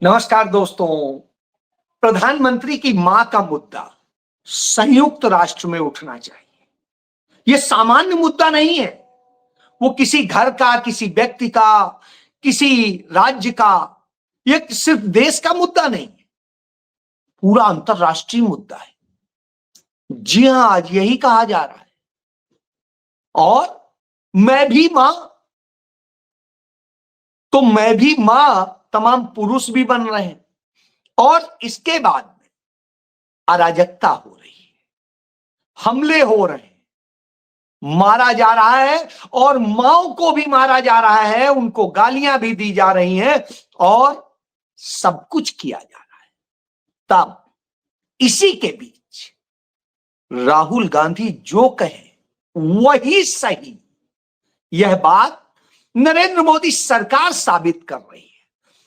नमस्कार दोस्तों। प्रधानमंत्री की मां का मुद्दा संयुक्त राष्ट्र में उठना चाहिए। यह सामान्य मुद्दा नहीं है। वो किसी घर का, किसी व्यक्ति का, किसी राज्य का, यह सिर्फ देश का मुद्दा नहीं है, पूरा अंतरराष्ट्रीय मुद्दा है। जी हां, आज यही कहा जा रहा है। और मैं भी मां, तो मैं भी मां, तमाम पुरुष भी बन रहे हैं। और इसके बाद में अराजकता हो रही है, हमले हो रहे हैं, मारा जा रहा है और माओ को भी मारा जा रहा है, उनको गालियां भी दी जा रही हैं और सब कुछ किया जा रहा है। तब इसी के बीच राहुल गांधी जो कहे वही सही, यह बात नरेंद्र मोदी सरकार साबित कर रही है।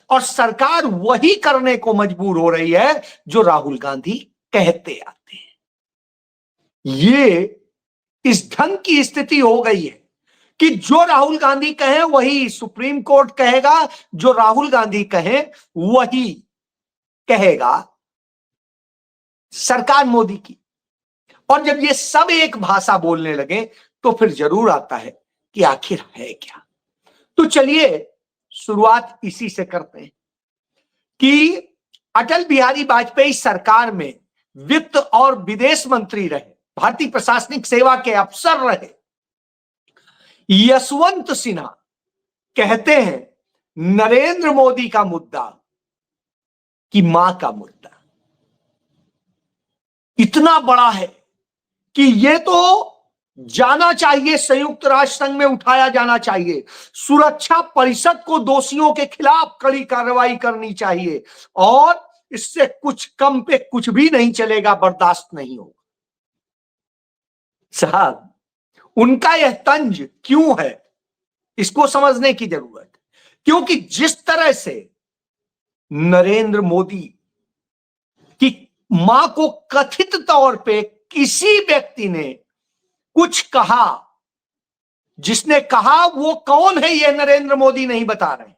और सरकार वही करने को मजबूर हो रही है जो राहुल गांधी कहते आते हैं। ये इस ढंग की स्थिति हो गई है कि जो राहुल गांधी कहे वही सुप्रीम कोर्ट कहेगा, जो राहुल गांधी कहे वही कहेगा सरकार मोदी की। और जब ये सब एक भाषा बोलने लगे तो फिर जरूर आता है कि आखिर है क्या। तो चलिए शुरुआत इसी से करते हैं कि अटल बिहारी वाजपेयी सरकार में वित्त और विदेश मंत्री रहे, भारतीय प्रशासनिक सेवा के अफसर रहे यशवंत सिन्हा कहते हैं नरेंद्र मोदी का मुद्दा कि मां का मुद्दा इतना बड़ा है कि यह तो जाना चाहिए, संयुक्त राष्ट्र संघ में उठाया जाना चाहिए, सुरक्षा परिषद को दोषियों के खिलाफ कड़ी कार्रवाई करनी चाहिए और इससे कुछ कम पे कुछ भी नहीं चलेगा, बर्दाश्त नहीं होगा। साहब, उनका यह तंज क्यों है इसको समझने की जरूरत है, क्योंकि जिस तरह से नरेंद्र मोदी की मां को कथित तौर पे किसी व्यक्ति ने कुछ कहा, जिसने कहा वो कौन है यह नरेंद्र मोदी नहीं बता रहे,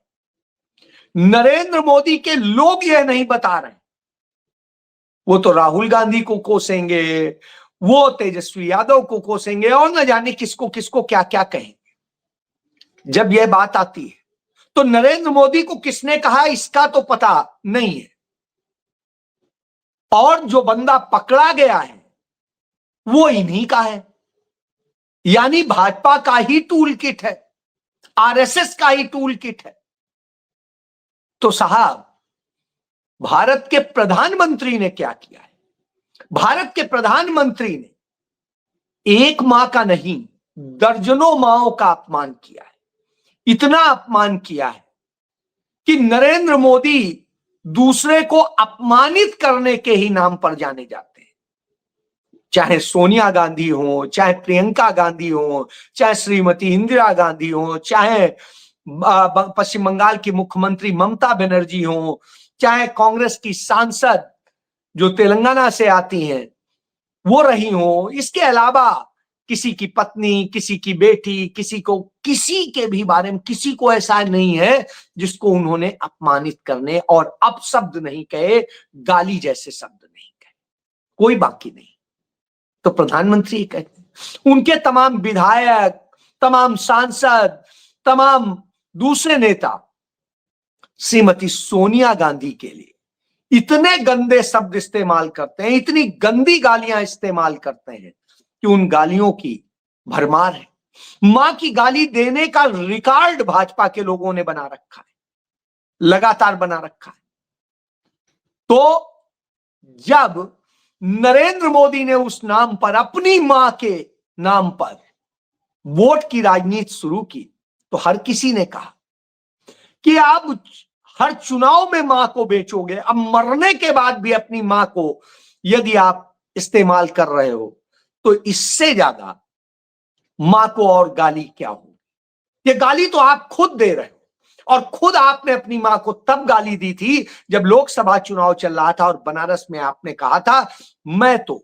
नरेंद्र मोदी के लोग यह नहीं बता रहे। वो तो राहुल गांधी को कोसेंगे, वो तेजस्वी यादव को कोसेंगे और न जाने किसको किसको क्या क्या कहेंगे। जब यह बात आती है तो नरेंद्र मोदी को किसने कहा इसका तो पता नहीं है। और जो बंदा पकड़ा गया है वो इन्हीं का है, यानी भाजपा का ही टूल किट है, आरएसएस का ही टूल किट है। तो साहब, भारत के प्रधानमंत्री ने क्या किया है? भारत के प्रधानमंत्री ने एक मां का नहीं, दर्जनों माओं का अपमान किया है। इतना अपमान किया है कि नरेंद्र मोदी दूसरे को अपमानित करने के ही नाम पर जाने जाते हैं। चाहे सोनिया गांधी हो, चाहे प्रियंका गांधी हो, चाहे श्रीमती इंदिरा गांधी हो, चाहे पश्चिम बंगाल की मुख्यमंत्री ममता बनर्जी हो, चाहे कांग्रेस की सांसद जो तेलंगाना से आती हैं वो रही हो, इसके अलावा किसी की पत्नी, किसी की बेटी, किसी के भी बारे में किसी को ऐसा नहीं है जिसको उन्होंने अपमानित करने और अपशब्द नहीं कहे, गाली जैसे शब्द नहीं कहे, कोई बाकी नहीं। तो प्रधानमंत्री कहते हैं उनके तमाम विधायक, तमाम सांसद, तमाम दूसरे नेता श्रीमती सोनिया गांधी के लिए इतने गंदे शब्द इस्तेमाल करते हैं, इतनी गंदी गालियां इस्तेमाल करते हैं कि उन गालियों की भरमार है। मां की गाली देने का रिकॉर्ड भाजपा के लोगों ने बना रखा है, लगातार बना रखा है। तो जब नरेंद्र मोदी ने उस नाम पर, अपनी मां के नाम पर वोट की राजनीति शुरू की तो हर किसी ने कहा कि आप हर चुनाव में मां को बेचोगे, अब मरने के बाद भी अपनी मां को यदि आप इस्तेमाल कर रहे हो तो इससे ज्यादा मां को और गाली क्या होगी। ये गाली तो आप खुद दे रहे हो और खुद आपने अपनी मां को तब गाली दी थी जब लोकसभा चुनाव चल रहा था और बनारस में आपने कहा था मैं तो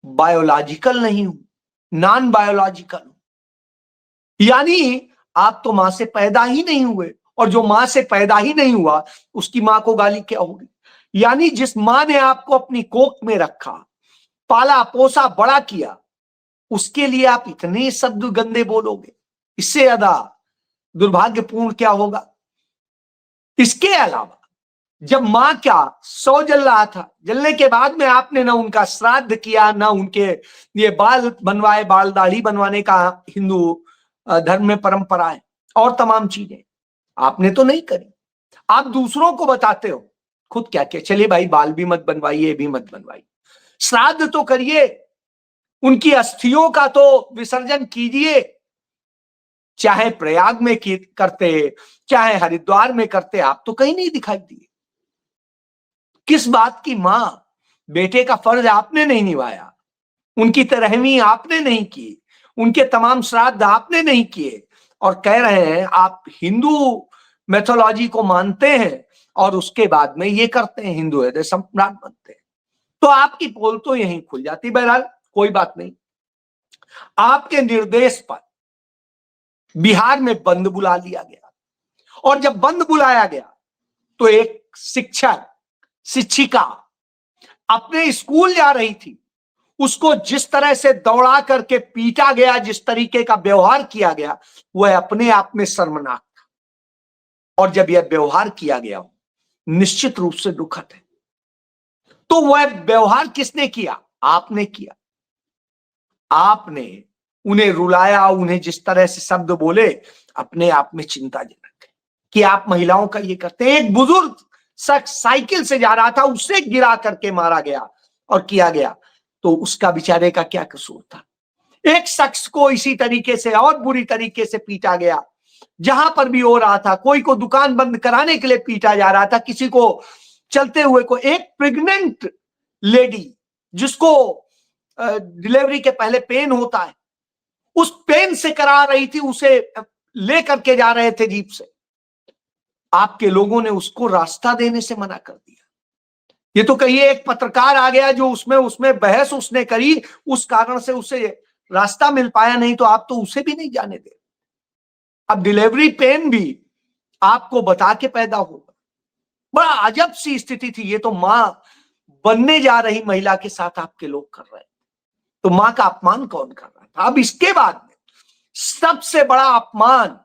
बायोलॉजिकल नहीं हूं, नॉन बायोलॉजिकल हूं, यानी आप तो मां से पैदा ही नहीं हुए और जो मां से पैदा ही नहीं हुआ उसकी मां को गाली क्या होगी? यानी जिस मां ने आपको अपनी कोख में रखा, पाला पोसा बड़ा किया, उसके लिए आप इतने शब्द गंदे बोलोगे? इससे ज्यादा दुर्भाग्यपूर्ण क्या होगा? इसके अलावा जब मां क्या 100 जल रहा था, जलने के बाद में आपने ना उनका श्राद्ध किया, ना उनके ये बाल बनवाए, बाल दाढ़ी बनवाने का हिंदू धर्म में परंपरा है, और तमाम चीजें आपने तो नहीं करी। आप दूसरों को बताते हो, खुद क्या क्या, चलिए भाई बाल भी मत बनवाइए, भी मत बनवाइए, श्राद्ध तो करिए, उनकी अस्थियों का तो विसर्जन कीजिए, चाहे प्रयाग में करते, चाहे हरिद्वार में करते, आप तो कहीं नहीं दिखाई दिए। किस बात की मां? बेटे का फर्ज आपने नहीं निभाया, उनकी तरहमी आपने नहीं की, उनके तमाम श्राद्ध आपने नहीं किए, और कह रहे हैं आप हिंदू मैथोलॉजी को मानते हैं और उसके बाद में ये करते हैं, हिंदू हृदय सम्राट बनते हैं। तो आपकी पोल तो यहीं खुल जाती। बहरहाल कोई बात नहीं, आपके निर्देश पर बिहार में बंद बुला लिया गया, और जब बंद बुलाया गया तो एक शिक्षक शिक्षिका अपने स्कूल जा रही थी, उसको जिस तरह से दौड़ा करके पीटा गया, जिस तरीके का व्यवहार किया गया, वह अपने आप में शर्मनाक था। और जब यह व्यवहार किया गया निश्चित रूप से दुखद है। तो वह व्यवहार किसने किया? आपने किया। आपने उन्हें रुलाया, उन्हें जिस तरह से शब्द बोले, अपने आप में चिंताजनक है कि आप महिलाओं का ये करते हैं। एक बुजुर्ग शख्स साइकिल से जा रहा था, उसे गिरा करके मारा गया और किया गया, तो उसका बेचारे का क्या कसूर था? एक शख्स को इसी तरीके से और बुरी तरीके से पीटा गया, जहां पर भी हो रहा था। कोई को दुकान बंद कराने के लिए पीटा जा रहा था, किसी को चलते हुए को। एक प्रेग्नेंट लेडी जिसको डिलीवरी के पहले पेन होता है, उस पेन से करा रही थी, उसे लेकर के जा रहे थे जीप से, आपके लोगों ने उसको रास्ता देने से मना कर दिया। ये तो कहिए एक पत्रकार आ गया जो उसमें बहस उसने करी, उस कारण से उसे रास्ता मिल पाया, नहीं तो आप तो उसे भी नहीं जाने दे। अब डिलीवरी पेन भी आपको बता के पैदा होगा। बड़ा अजब सी स्थिति थी। ये तो मां बनने जा रही महिला के साथ आपके लोग कर रहे हैं, तो मां का अपमान कौन कर रहा था? अब इसके बाद में सबसे बड़ा अपमान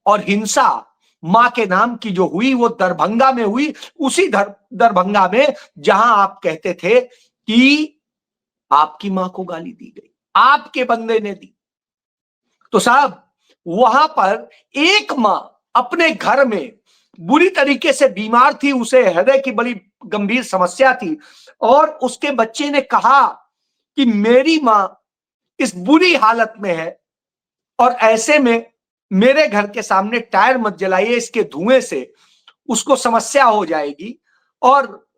और हिंसा मां के नाम की जो हुई, वो दरभंगा में हुई। उसी दरभंगा में जहां आप कहते थे कि आपकी मां को गाली दी गई, आपके बंदे ने दी। तो साहब वहां पर एक मां अपने घर में बुरी तरीके से बीमार थी, उसे हृदय की बड़ी गंभीर समस्या थी, और उसके बच्चे ने कहा कि मेरी मां इस बुरी हालत में है, और ऐसे में मेरे घर के सामने टायर मत जलाइए, इसके धुएं से उसको समस्या हो जाएगी और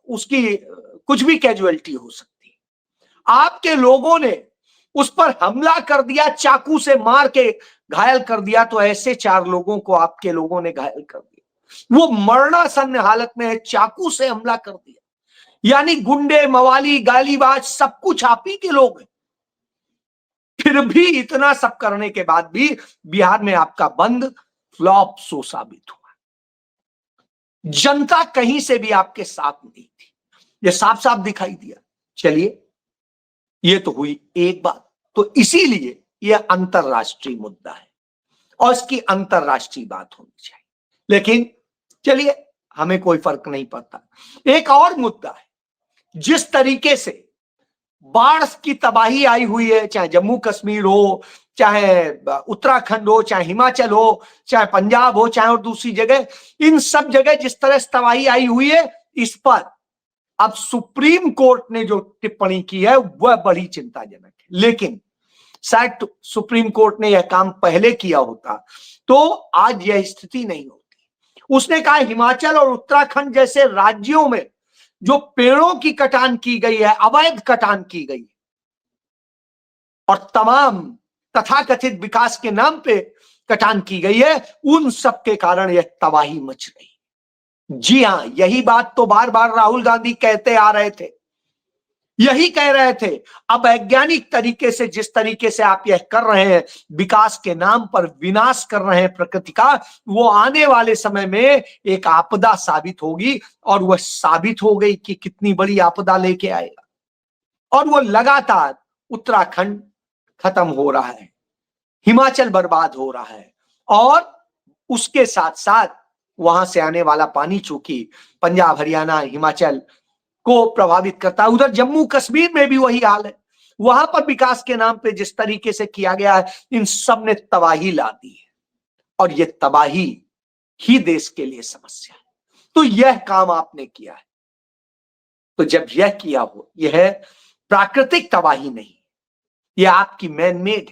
उसकी कुछ भी कैजुअलिटी हो सकती है। आपके लोगों ने उस पर हमला कर दिया, चाकू से मार के घायल कर दिया। तो ऐसे 4 लोगों को आपके लोगों ने घायल कर दिया, वो मरणासन्न हालत में है, चाकू से हमला कर दिया। यानी गुंडे, मवाली, गालीबाज सब कुछ आप ही के लोग हैं। फिर भी इतना सब करने के बाद भी बिहार में आपका बंद फ्लॉप शो साबित हुआ। जनता कहीं से भी आपके साथ नहीं थी, यह साफ साफ दिखाई दिया। चलिए, यह तो हुई एक बात। तो इसीलिए यह अंतरराष्ट्रीय मुद्दा है और इसकी अंतरराष्ट्रीय बात होनी चाहिए। लेकिन चलिए, हमें कोई फर्क नहीं पड़ता। एक और मुद्दा है, जिस तरीके से बाढ़ की तबाही आई हुई है, चाहे जम्मू कश्मीर हो, चाहे उत्तराखंड हो, चाहे हिमाचल हो, चाहे पंजाब हो, चाहे और दूसरी जगह, इन सब जगह जिस तरह से तबाही आई हुई है, इस पर अब सुप्रीम कोर्ट ने जो टिप्पणी की है वह बड़ी चिंताजनक है। लेकिन शायद सुप्रीम कोर्ट ने यह काम पहले किया होता तो आज यह स्थिति नहीं होती। उसने कहा हिमाचल और उत्तराखंड जैसे राज्यों में जो पेड़ों की कटान की गई है, अवैध कटान की गई है, और तमाम तथाकथित विकास के नाम पे कटान की गई है, उन सब के कारण यह तबाही मच रही है। जी हां, यही बात तो बार बार राहुल गांधी कहते आ रहे थे यही कह रहे थे। अब वैज्ञानिक तरीके से जिस तरीके से आप यह कर रहे हैं, विकास के नाम पर विनाश कर रहे हैं प्रकृति का, वो आने वाले समय में एक आपदा साबित होगी। और वह साबित हो गई कि कितनी बड़ी आपदा लेके आएगा। और वो लगातार उत्तराखंड खत्म हो रहा है, हिमाचल बर्बाद हो रहा है, और उसके साथ साथ वहां से आने वाला पानी चूंकि पंजाब, हरियाणा, हिमाचल को प्रभावित करता है। उधर जम्मू कश्मीर में भी वही हाल है। वहां पर विकास के नाम पे जिस तरीके से किया गया है, इन सब ने तबाही ला दी है, और ये तबाही ही देश के लिए समस्या है। तो यह काम आपने किया है। तो जब यह किया हो, यह प्राकृतिक तबाही नहीं, यह आपकी मैन मेड।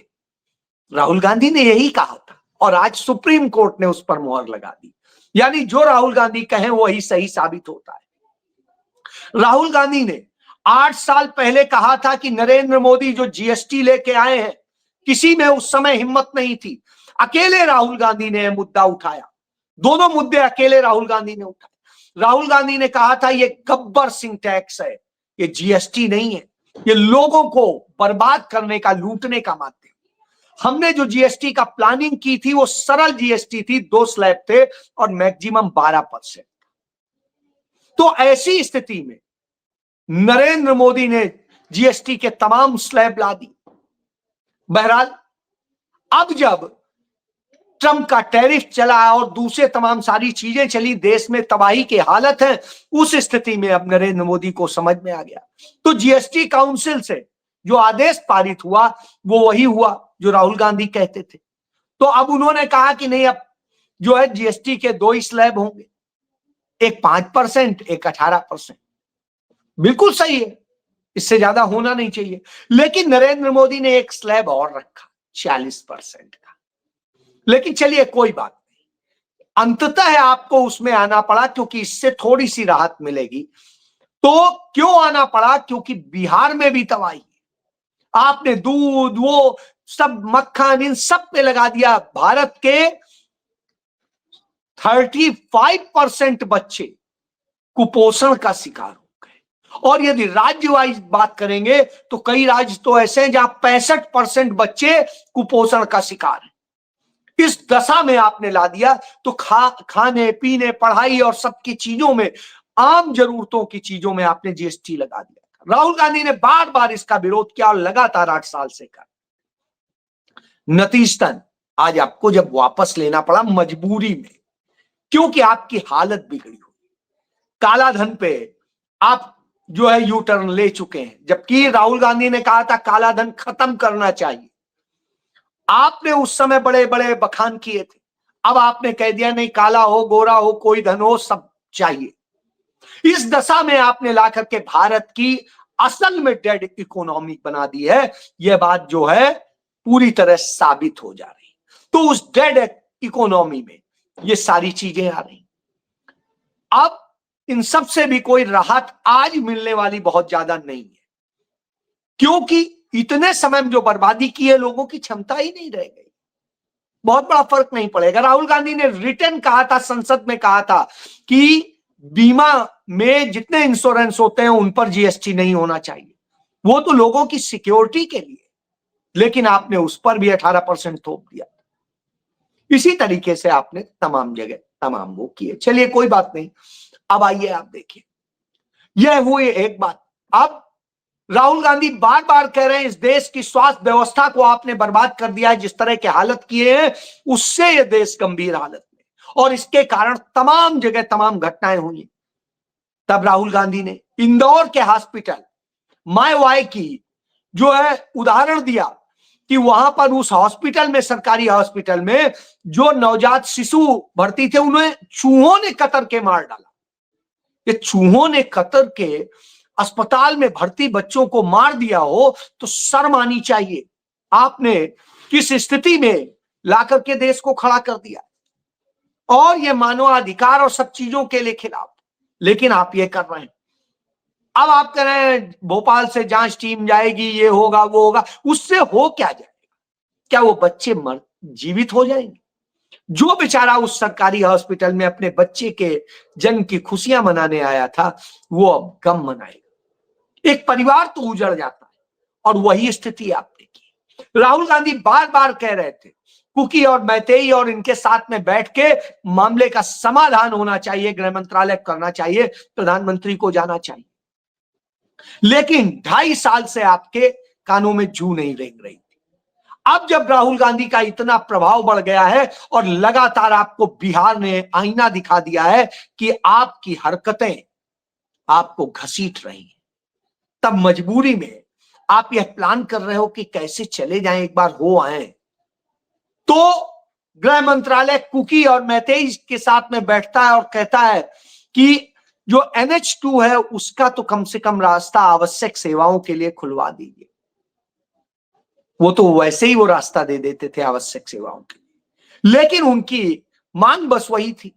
राहुल गांधी ने यही कहा था, और आज सुप्रीम कोर्ट ने उस पर मोहर लगा दी। यानी जो राहुल गांधी कहें वही सही साबित होता है। राहुल गांधी ने 8 साल पहले कहा था कि नरेंद्र मोदी जो जीएसटी लेके आए हैं, किसी में उस समय हिम्मत नहीं थी। अकेले राहुल गांधी ने यह मुद्दा उठाया, दोनों मुद्दे अकेले राहुल गांधी ने उठाए। राहुल गांधी ने कहा था ये गब्बर सिंह टैक्स है, ये जीएसटी नहीं है, ये लोगों को बर्बाद करने का, लूटने का माध्यम। हमने जो जीएसटी का प्लानिंग की थी वो सरल जीएसटी थी, 2 स्लैब थे और मैक्सिमम 12%। तो ऐसी स्थिति में नरेंद्र मोदी ने जीएसटी के तमाम स्लैब ला दी। बहरहाल अब जब ट्रंप का टैरिफ चला और दूसरे तमाम सारी चीजें चली, देश में तबाही की हालत है, उस स्थिति में अब नरेंद्र मोदी को समझ में आ गया। तो जीएसटी काउंसिल से जो आदेश पारित हुआ वो वही हुआ जो राहुल गांधी कहते थे। तो अब उन्होंने कहा कि नहीं, अब जो है जीएसटी के 2 ही स्लैब होंगे, एक 5%, एक 18%। बिल्कुल सही है, इससे ज्यादा होना नहीं चाहिए। लेकिन नरेंद्र मोदी ने एक स्लैब और रखा 40% का। लेकिन चलिए कोई बात नहीं, अंततः आपको उसमें आना पड़ा क्योंकि इससे थोड़ी सी राहत मिलेगी। तो क्यों आना पड़ा? क्योंकि बिहार में भी तबाही, आपने दूध, वो सब, मक्खन, इन सब पे लगा दिया। भारत के 35% बच्चे कुपोषण का शिकार हो गए। और यदि राज्य वाइज बात करेंगे तो कई राज्य तो ऐसे हैं जहां 65% बच्चे कुपोषण का शिकार हैं। इस दशा में आपने ला दिया तो खाने पीने, पढ़ाई और सबकी चीजों में, आम जरूरतों की चीजों में आपने जीएसटी लगा दिया। राहुल गांधी ने बार बार इसका विरोध किया और लगातार 8 साल से कर, नतीजतन आज आपको जब वापस लेना पड़ा मजबूरी में, क्योंकि आपकी हालत बिगड़ी हुई। काला धन पे आप जो है यू टर्न ले चुके हैं, जबकि राहुल गांधी ने कहा था काला धन खत्म करना चाहिए। आपने उस समय बड़े बड़े बखान किए थे, अब आपने कह दिया नहीं, काला हो गोरा हो कोई धन हो सब चाहिए। इस दशा में आपने ला करके भारत की असल में डेड इकोनॉमी बना दी है। यह बात जो है पूरी तरह साबित हो जा रही। तो उस डेड इकोनॉमी में ये सारी चीजें आ रही। अब इन सब से भी कोई राहत आज मिलने वाली बहुत ज्यादा नहीं है, क्योंकि इतने समय में जो बर्बादी की है लोगों की क्षमता ही नहीं रह गई। बहुत बड़ा फर्क नहीं पड़ेगा। राहुल गांधी ने रिटर्न कहा था, संसद में कहा था कि बीमा में जितने इंश्योरेंस होते हैं उन पर जीएसटी नहीं होना चाहिए, वो तो लोगों की सिक्योरिटी के लिए। लेकिन आपने उस पर भी 18% थोप दिया। इसी तरीके से आपने तमाम जगह तमाम वो किए। चलिए कोई बात नहीं, अब आइए आप देखिए, यह हुई एक बात। अब राहुल गांधी बार बार कह रहे हैं इस देश की स्वास्थ्य व्यवस्था को आपने बर्बाद कर दिया है, जिस तरह के हालत किए हैं उससे यह देश गंभीर हालत में, और इसके कारण तमाम जगह तमाम घटनाएं हुई। तब राहुल गांधी ने इंदौर के हॉस्पिटल माय वाई की जो है उदाहरण दिया कि वहां पर उस हॉस्पिटल में, सरकारी हॉस्पिटल में जो नवजात शिशु भर्ती थे उन्हें चूहों ने कतर के मार डाला। ये चूहों ने कतर के अस्पताल में भर्ती बच्चों को मार दिया हो तो शर्म आनी चाहिए। आपने किस स्थिति में लाकर के देश को खड़ा कर दिया, और ये मानवाधिकार और सब चीजों के लिए खिलाफ। लेकिन आप ये कर रहे हैं। अब आप कह रहे हैं भोपाल से जांच टीम जाएगी, ये होगा वो होगा, उससे हो क्या जाएगा? क्या वो बच्चे जीवित हो जाएंगे? जो बेचारा उस सरकारी हॉस्पिटल में अपने बच्चे के जन्म की खुशियां मनाने आया था वो अब गम मनाएगा। एक परिवार तो उजड़ जाता है। और वही स्थिति आप देखिए, राहुल गांधी बार बार कह रहे थे कुकी और मैतेई और इनके साथ में बैठ के मामले का समाधान होना चाहिए, गृह मंत्रालय करना चाहिए, प्रधानमंत्री को जाना चाहिए, लेकिन 2.5 साल से आपके कानों में जू नहीं रेंग रही थी। अब जब राहुल गांधी का इतना प्रभाव बढ़ गया है और लगातार आपको बिहार ने आईना दिखा दिया है कि आपकी हरकतें आपको घसीट रही हैं, तब मजबूरी में आप यह प्लान कर रहे हो कि कैसे चले जाएं, एक बार हो आए। तो गृह मंत्रालय कुकी और मैतेई के साथ में बैठता है और कहता है कि जो NH2 है उसका तो कम से कम रास्ता आवश्यक सेवाओं के लिए खुलवा दीजिए। वो तो वैसे ही वो रास्ता दे देते थे आवश्यक सेवाओं के लिए, लेकिन उनकी मांग बस वही थी।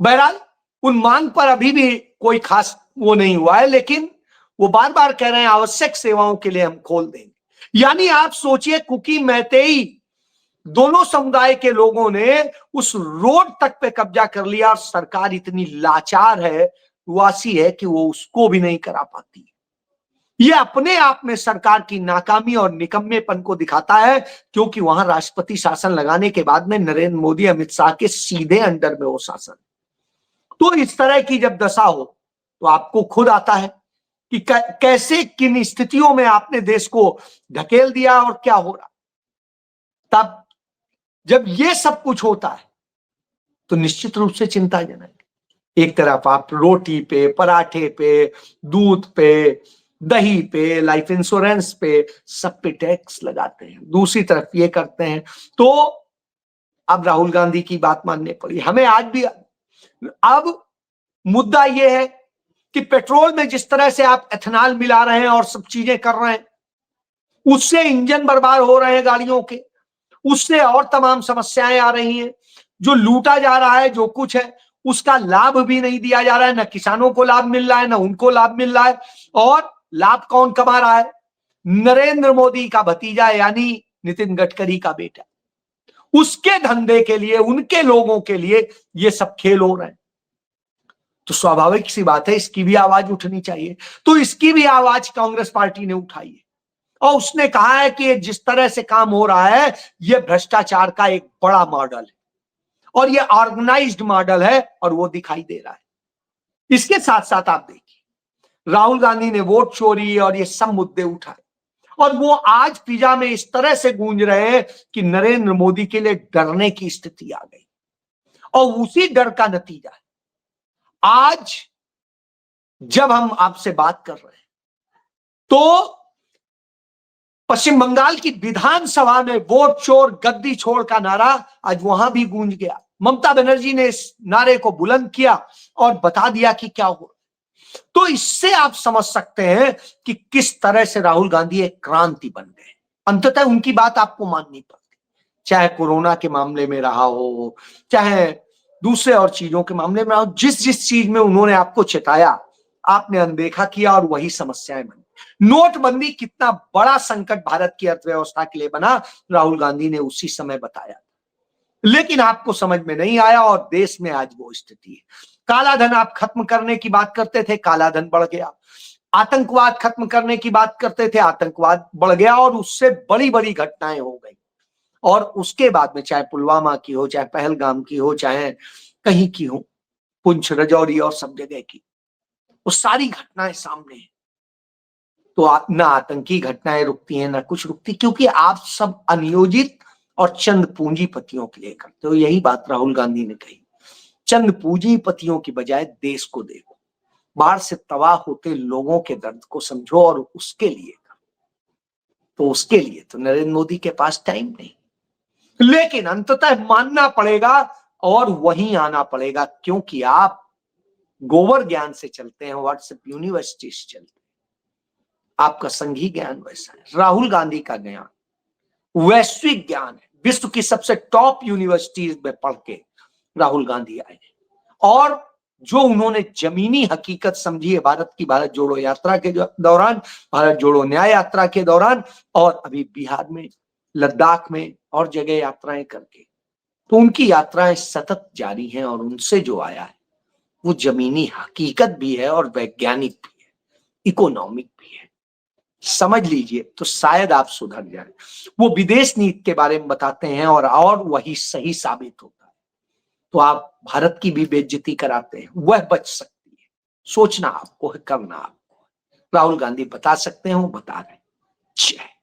बहरहाल उन मांग पर अभी भी कोई खास वो नहीं हुआ है, लेकिन वो बार बार कह रहे हैं आवश्यक सेवाओं के लिए हम खोल देंगे। यानी आप सोचिए, कुकी मैतेई दोनों समुदाय के लोगों ने उस रोड तक पे कब्जा कर लिया और सरकार इतनी लाचार है, वासी है कि वो उसको भी नहीं करा पाती। ये अपने आप में सरकार की नाकामी और निकम्मेपन को दिखाता है, क्योंकि वहां राष्ट्रपति शासन लगाने के बाद में नरेंद्र मोदी अमित शाह के सीधे अंडर में वो शासन। तो इस तरह की जब दशा हो तो आपको खुद आता है कि कैसे किन स्थितियों में आपने देश को ढकेल दिया और क्या हो रहा। तब जब ये सब कुछ होता है तो निश्चित रूप से चिंताजनक। एक तरफ आप रोटी पे, पराठे पे, दूध पे, दही पे, लाइफ इंश्योरेंस पे, सब पे टैक्स लगाते हैं, दूसरी तरफ ये करते हैं। तो अब राहुल गांधी की बात माननी पड़ी हमें आज भी। अब मुद्दा यह है कि पेट्रोल में जिस तरह से आप एथेनॉल मिला रहे हैं और सब चीजें कर रहे हैं, उससे इंजन बर्बाद हो रहे हैं गाड़ियों के, उससे और तमाम समस्याएं आ रही हैं। जो लूटा जा रहा है, जो कुछ है, उसका लाभ भी नहीं दिया जा रहा है। न किसानों को लाभ मिल रहा है, न उनको लाभ मिल रहा है। और लाभ कौन कमा रहा है? नरेंद्र मोदी का भतीजा यानी नितिन गडकरी का बेटा। उसके धंधे के लिए, उनके लोगों के लिए ये सब खेल हो रहे हैं। तो स्वाभाविक सी बात है, इसकी भी आवाज उठनी चाहिए। तो इसकी भी आवाज कांग्रेस पार्टी ने उठाई है और उसने कहा है कि जिस तरह से काम हो रहा है, यह भ्रष्टाचार का एक बड़ा मॉडल है और यह ऑर्गेनाइज्ड मॉडल है और वो दिखाई दे रहा है। इसके साथ साथ आप देखिए, राहुल गांधी ने वोट चोरी और ये सब मुद्दे उठाए और वो आज पिजा में इस तरह से गूंज रहे हैं कि नरेंद्र मोदी के लिए डरने की स्थिति आ गई। और उसी डर का नतीजा है आज जब हम आपसे बात कर रहे हैं तो पश्चिम बंगाल की विधानसभा में वोट चोर गद्दी छोड़ का नारा आज वहां भी गूंज गया। ममता बनर्जी ने इस नारे को बुलंद किया और बता दिया कि क्या हो। तो इससे आप समझ सकते हैं कि किस तरह से राहुल गांधी एक क्रांति बन गए। अंततः उनकी बात आपको माननी पड़ती, चाहे कोरोना के मामले में रहा हो, चाहे दूसरे और चीजों के मामले में रहा हो। जिस जिस चीज में उन्होंने आपको चिताया, आपने अनदेखा किया और वही समस्याएं बनी। नोटबंदी कितना बड़ा संकट भारत की अर्थव्यवस्था के लिए बना, राहुल गांधी ने उसी समय बताया, लेकिन आपको समझ में नहीं आया और देश में आज वो स्थिति है। काला धन आप खत्म करने की बात करते थे, काला धन बढ़ गया। आतंकवाद खत्म करने की बात करते थे, आतंकवाद बढ़ गया और उससे बड़ी बड़ी घटनाएं हो गई। और उसके बाद में चाहे पुलवामा की हो, चाहे पहलगाम की हो, चाहे कहीं की हो, पुंछ, राजौरी और सब जगह की, वो सारी घटनाएं सामने हैं। तो ना आतंकी घटनाएं रुकती हैं, ना कुछ रुकती, क्योंकि आप सब अनियोजित और चंद पूंजीपतियों के लिए करते हो। यही बात राहुल गांधी ने कही, चंद पूंजीपतियों की बजाय देश को देखो, बाहर से तबाह होते लोगों के दर्द को समझो और उसके लिए करो। तो उसके लिए तो नरेंद्र मोदी के पास टाइम नहीं, लेकिन अंततः मानना पड़ेगा और वहीं आना पड़ेगा, क्योंकि आप गोबर ज्ञान से चलते हैं, व्हाट्सएप यूनिवर्सिटी से चलते हैं। आपका संघी ज्ञान वैसा है, राहुल गांधी का ज्ञान वैश्विक ज्ञान है। विश्व की सबसे टॉप यूनिवर्सिटीज में पढ़ के राहुल गांधी आए और जो उन्होंने जमीनी हकीकत समझी है भारत की, भारत जोड़ो यात्रा के दौरान, भारत जोड़ो न्याय यात्रा के दौरान, और अभी बिहार में, लद्दाख में और जगह यात्राएं करके, तो उनकी यात्राएं सतत जारी हैं और उनसे जो आया है वो जमीनी हकीकत भी है और वैज्ञानिक भी है। इकोनॉमिक भी है। समझ लीजिए तो शायद आप सुधर जाए। वो विदेश नीति के बारे में बताते हैं और वही सही साबित होता है। तो आप भारत की भी बेइज्जती कराते हैं, वह बच सकती है। सोचना आपको है, करना आपको है। राहुल गांधी बता सकते हैं, वो बता रहे हैं। जय